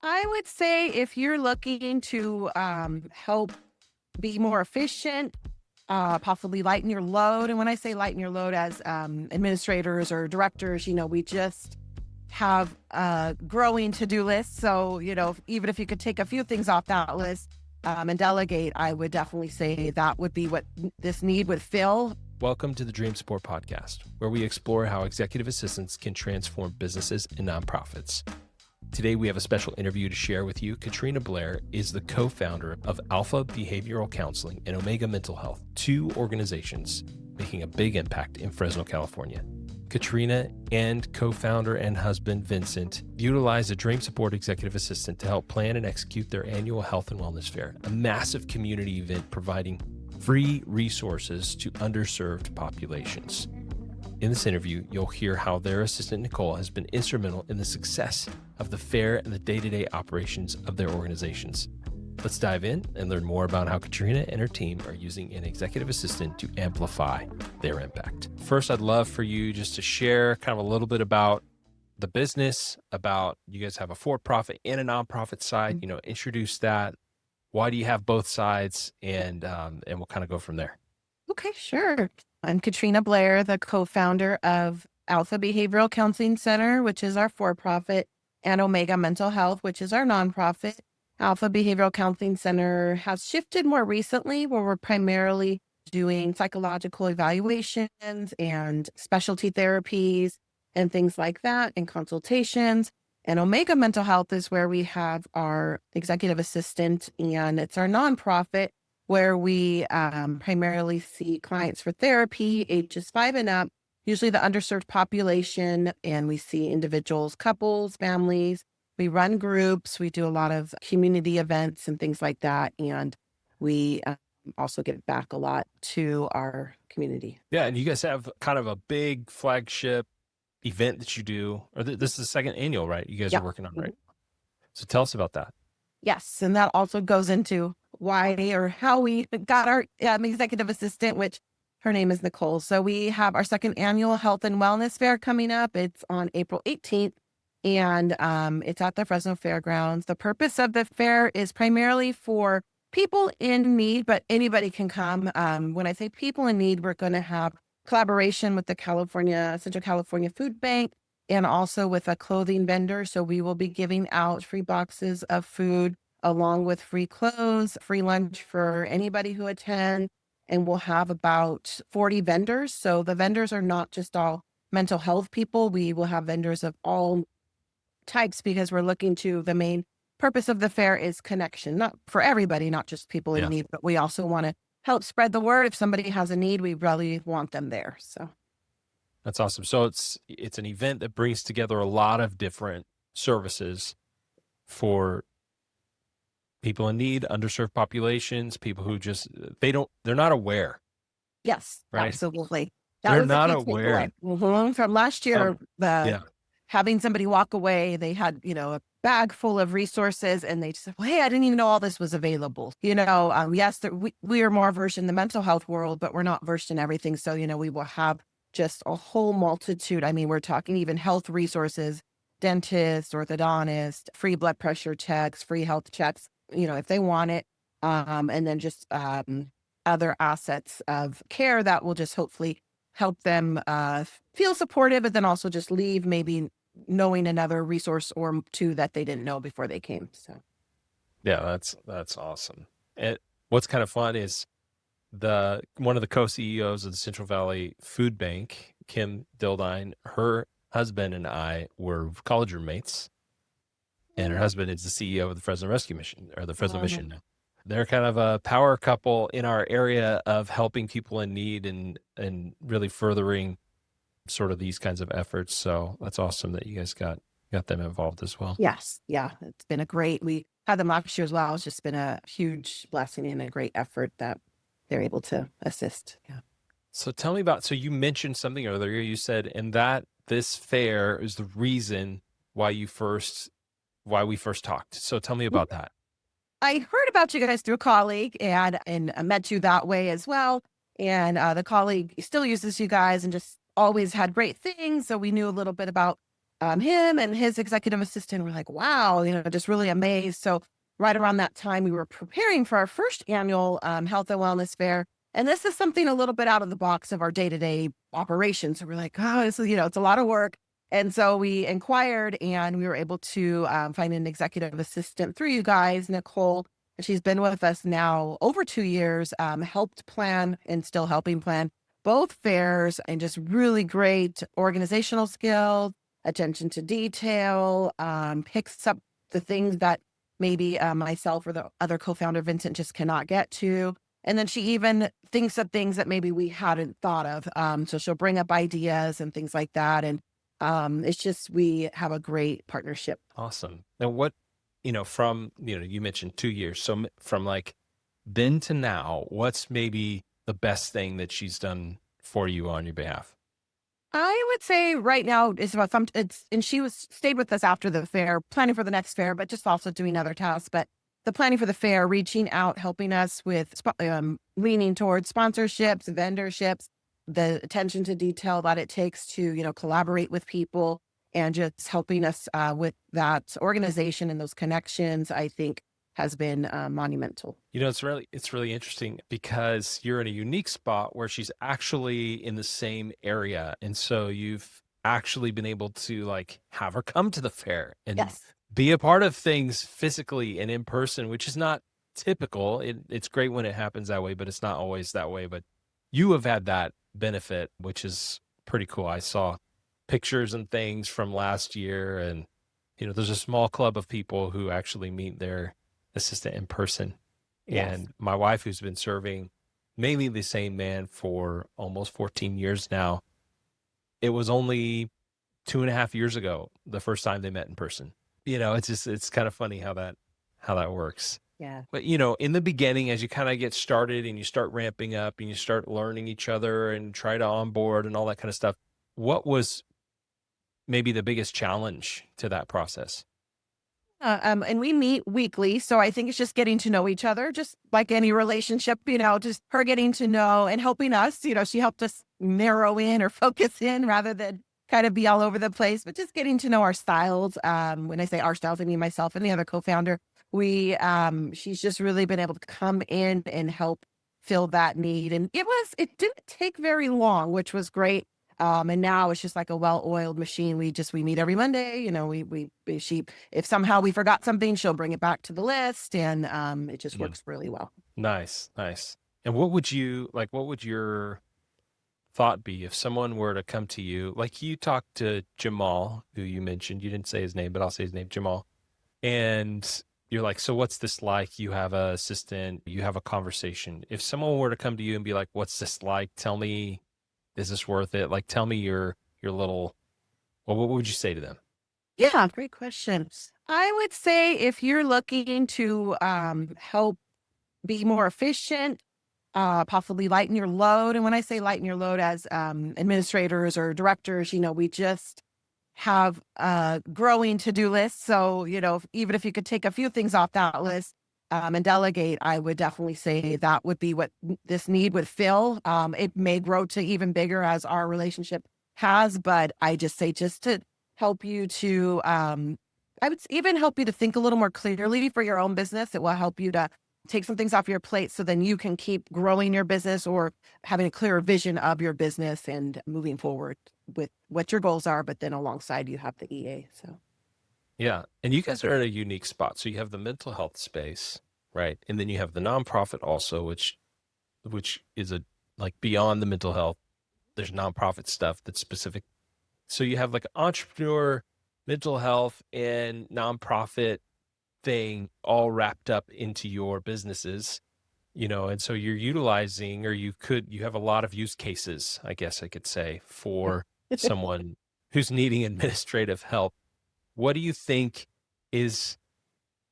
I would say if you're looking to help be more efficient, possibly lighten your load. And when I say lighten your load as administrators or directors, we just have a growing to-do list. So, even if you could take a few things off that list and delegate, I would definitely say that would be what this need would fill. Welcome to the Dream Support Podcast, where we explore how executive assistants can transform businesses and nonprofits. Today, we have a special interview to share with you. Katrina Blair is the co-founder of Alpha Behavioral Counseling and Omega Mental Health, two organizations making a big impact in Fresno, California. Katrina and co-founder and husband, Vincent, utilize a Dream Support executive assistant to help plan and execute their annual health and wellness fair, a massive community event providing free resources to underserved populations. In this interview, you'll hear how their assistant, Nicole, has been instrumental in the success of the fair and the day-to-day operations of their organizations. Let's dive in and learn more about how Katrina and her team are using an executive assistant to amplify their impact. First, I'd love for you just to share kind of a little bit about the business, about you guys have a for-profit and a nonprofit side, introduce that. Why do you have both sides? And we'll kind of go from there. Okay, sure. I'm Katrina Blair, the co-founder of Alpha Behavioral Counseling Center, which is our for-profit, and Omega Mental Health, which is our nonprofit. Alpha Behavioral Counseling Center has shifted more recently, where we're primarily doing psychological evaluations and specialty therapies and things like that, and consultations. And Omega Mental Health is where we have our executive assistant, and it's our nonprofit where we primarily see clients for therapy, ages 5 and up, usually the underserved population, and we see individuals, couples, families. We run groups, we do a lot of community events and things like that, and we also give back a lot to our community. Yeah, and you guys have kind of a big flagship event that you do, or this is the second annual, right? You guys are working on, right? So tell us about that. Yes, and that also goes into why or how we got our executive assistant, which her name is Nicole. So we have our second annual health and wellness fair coming up. It's on April 18th, and it's at the Fresno Fairgrounds. The purpose of the fair is primarily for people in need, but anybody can come. When I say people in need, we're going to have collaboration with the Central California Food Bank, and also with a clothing vendor. So we will be giving out free boxes of food along with free clothes, free lunch for anybody who attends. And we'll have about 40 vendors. So the vendors are not just all mental health people. We will have vendors of all types, because we're looking to, the main purpose of the fair is connection, not for everybody, not just people in need, but we also want to help spread the word. If somebody has a need, we really want them there. So that's awesome. So it's an event that brings together a lot of different services for people in need, underserved populations, people who they're not aware. Yes, right? Absolutely. They're not aware. From last year, having somebody walk away, they had, a bag full of resources, and they just said, well, hey, I didn't even know all this was available. Yes, we are more versed in the mental health world, but we're not versed in everything. So, we will have just a whole multitude. I mean, we're talking even health resources, dentist, orthodontist, free blood pressure checks, free health checks, if they want it. And then just other assets of care that will just hopefully help them feel supported, but then also just leave maybe knowing another resource or two that they didn't know before they came. So, yeah, that's awesome. And what's kind of fun is one of the co-CEOs of the Central Valley Food Bank, Kim Dildine, her husband and I were college roommates, and her husband is the CEO of the Fresno Rescue Mission, or the Fresno Mission now. They're kind of a power couple in our area of helping people in need and really furthering sort of these kinds of efforts. So that's awesome that you guys got them involved as well. Yes. Yeah. It's been we had them last year as well. It's just been a huge blessing and a great effort that they're able to assist. Yeah. So tell me so you mentioned something earlier. You said, and that this fair is the reason why we first talked. So tell me about that. I heard about you guys through a colleague, and met you that way as well. And the colleague still uses you guys and just always had great things. So we knew a little bit about him and his executive assistant were like, wow, just really amazed. So right around that time, we were preparing for our first annual health and wellness fair. And this is something a little bit out of the box of our day-to-day operations. So we're like, oh, this is, it's a lot of work. And so we inquired and we were able to find an executive assistant through you guys, Nicole. And she's been with us now over 2 years, helped plan and still helping plan both fairs, and just really great organizational skills, attention to detail, picks up the things that maybe myself or the other co-founder Vincent just cannot get to. And then she even thinks of things that maybe we hadn't thought of. So she'll bring up ideas and things like that. And it's just, we have a great partnership. Awesome. And what, from, you mentioned 2 years. So from like then to now, what's maybe the best thing that she's done for you on your behalf? I would say right now is about and she stayed with us after the fair, planning for the next fair, but just also doing other tasks. But the planning for the fair, reaching out, helping us with leaning towards sponsorships, vendorships, the attention to detail that it takes to, collaborate with people, and just helping us with that organization and those connections, I think has been monumental. It's really interesting because you're in a unique spot where she's actually in the same area. And so you've actually been able to like have her come to the fair and Yes. be a part of things physically and in person, which is not typical. It's great when it happens that way, but it's not always that way. But you have had that benefit, which is pretty cool. I saw pictures and things from last year, and there's a small club of people who actually meet their assistant in person. Yes. And my wife, who's been serving mainly the same man for almost 14 years now, it was only 2.5 years ago the first time they met in person. It's kind of funny how that works. Yeah. But in the beginning, as you kind of get started and you start ramping up and you start learning each other and try to onboard and all that kind of stuff, what was maybe the biggest challenge to that process? And we meet weekly. So I think it's just getting to know each other, just like any relationship, just her getting to know and helping us. She helped us narrow in or focus in rather than kind of be all over the place, but just getting to know our styles. When I say our styles, I mean myself and the other co-founder. She's just really been able to come in and help fill that need. And it didn't take very long, which was great. And now it's just like a well-oiled machine. We meet every Monday. If somehow we forgot something, she'll bring it back to the list, and it just works really well. Nice. And what would your thought be if someone were to come to you, like you talked to Jamal, who you mentioned, you didn't say his name, but I'll say his name, Jamal. And you're like, so what's this like? You have an assistant, you have a conversation. If someone were to come to you and be like, what's this like? Tell me, is this worth it? Like, tell me your little, well, what would you say to them? Yeah, great question. I would say if you're looking to help be more efficient, possibly lighten your load. And when I say lighten your load as administrators or directors, we just have a growing to-do list. So, even if you could take a few things off that list and delegate, I would definitely say that would be what this need would fill. It may grow to even bigger as our relationship has, but I just say just to help you to, I would even help you to think a little more clearly for your own business. It will help you to take some things off your plate so then you can keep growing your business or having a clearer vision of your business and moving forward with what your goals are. But then alongside you have the EA. So. Yeah. And you guys are in a unique spot. So you have the mental health space, right? And then you have the nonprofit also, which is like beyond the mental health. There's nonprofit stuff that's specific. So you have like entrepreneur, mental health, and nonprofit thing all wrapped up into your businesses, and so you're utilizing, or you have a lot of use cases, I guess I could say, for someone who's needing administrative help. What do you think is,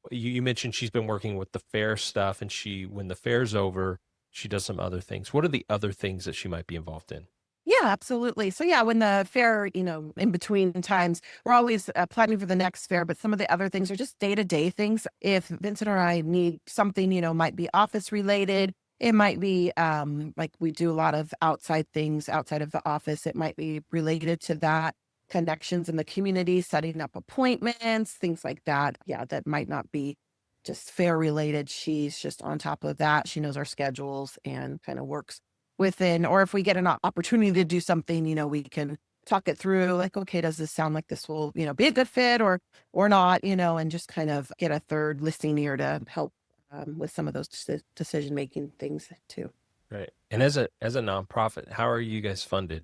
you mentioned she's been working with the fair stuff, and when the fair's over, she does some other things. What are the other things that she might be involved in? Yeah, absolutely. So yeah, when the fair, in between times, we're always planning for the next fair, but some of the other things are just day-to-day things. If Vincent or I need something, might be office related. It might be like we do a lot of outside things outside of the office. It might be related to that. connections in the community, setting up appointments, things like that. Yeah, that might not be just fair related. She's just on top of that. She knows our schedules and kind of works within, or if we get an opportunity to do something, we can talk it through like, okay, does this sound like this will, be a good fit or not, and just kind of get a third listening ear to help with some of those decision making things too. Right. And as a nonprofit, how are you guys funded?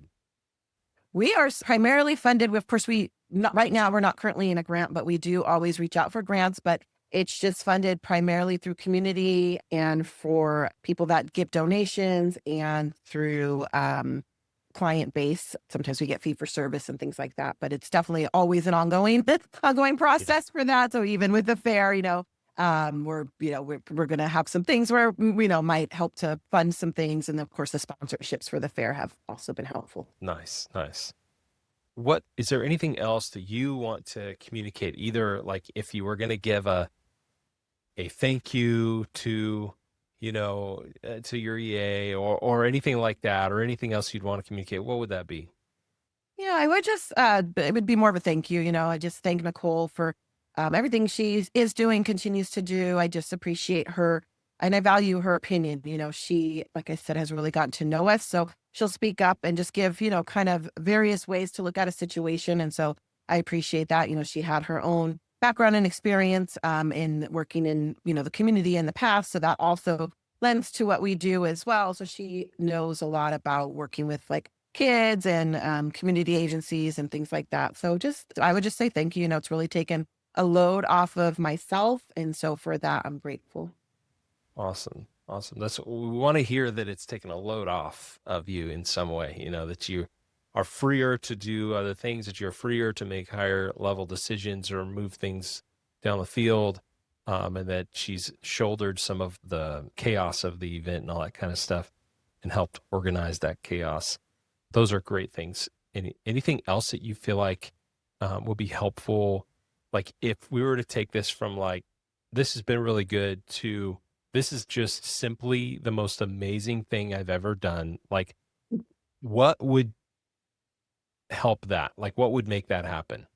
We are primarily funded with, of course, right now we're not currently in a grant, but we do always reach out for grants, but it's just funded primarily through community and for people that give donations and through client base. Sometimes we get fee for service and things like that, but it's definitely always an ongoing process for that. So even with the fair, we're going to have some things where might help to fund some things, and of course the sponsorships for the fair have also been helpful. Nice. What is there anything else that you want to communicate? Either like if you were going to give a thank you to to your EA or anything like that, or anything else you'd want to communicate, what would that be? Yeah, I would just, it would be more of a thank you. I just thank Nicole for everything she is doing, continues to do. I just appreciate her and I value her opinion. She, like I said, has really gotten to know us. So she'll speak up and just give, kind of various ways to look at a situation. And so I appreciate that. She had her own background and experience in working in, the community in the past. So that also lends to what we do as well. So she knows a lot about working with like kids and community agencies and things like that. So I would just say thank you. It's really taken a load off of myself. And so for that, I'm grateful. Awesome. That's what we want to hear, that it's taken a load off of you in some way, that you are freer to do other things, that you're freer to make higher level decisions or move things down the field. And that she's shouldered some of the chaos of the event and all that kind of stuff and helped organize that chaos. Those are great things. Anything else that you feel like will be helpful? Like if we were to take this from like, this has been really good, to this is just simply the most amazing thing I've ever done. Like what would help that? Like what would make that happen?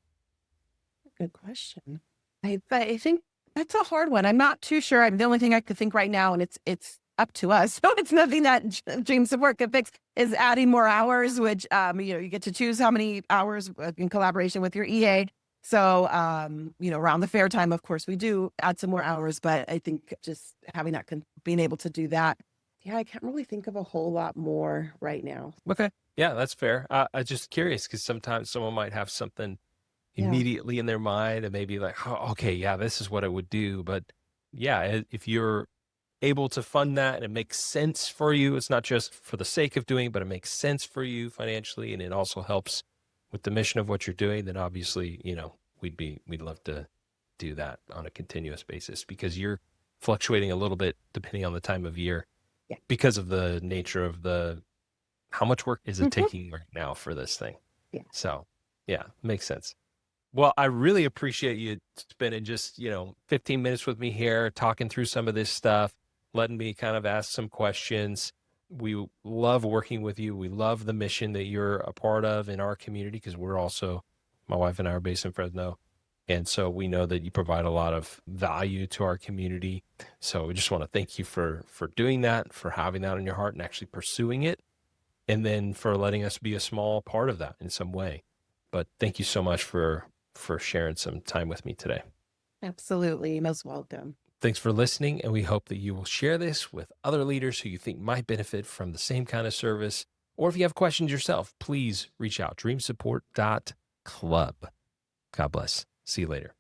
Good question. I think that's a hard one. I'm not too sure. The only thing I could think right now, and it's up to us. So it's nothing that Dreams of Work can fix, is adding more hours, which, you get to choose how many hours in collaboration with your EA. So, around the fair time, of course, we do add some more hours, but I think just having that, being able to do that. Yeah, I can't really think of a whole lot more right now. Okay. Yeah, that's fair. I'm just curious because sometimes someone might have something Yeah. immediately in their mind and maybe like, oh, okay, yeah, this is what I would do. But yeah, if you're able to fund that and it makes sense for you, it's not just for the sake of doing, but it makes sense for you financially, and it also helps with the mission of what you're doing, then obviously, we'd love to do that on a continuous basis, because you're fluctuating a little bit depending on the time of year. Yeah. Because of the nature of how much work is it taking right now for this thing? Yeah. So yeah, makes sense. Well, I really appreciate you spending just, 15 minutes with me here, talking through some of this stuff, letting me kind of ask some questions. We love working with you. We love the mission that you're a part of in our community, because my wife and I are based in Fresno. And so we know that you provide a lot of value to our community. So we just want to thank you for doing that, for having that on your heart and actually pursuing it, and then for letting us be a small part of that in some way. But thank you so much for sharing some time with me today. Absolutely. Most welcome. Thanks for listening, and we hope that you will share this with other leaders who you think might benefit from the same kind of service. Or if you have questions yourself, please reach out, dreamsupport.club. God bless. See you later.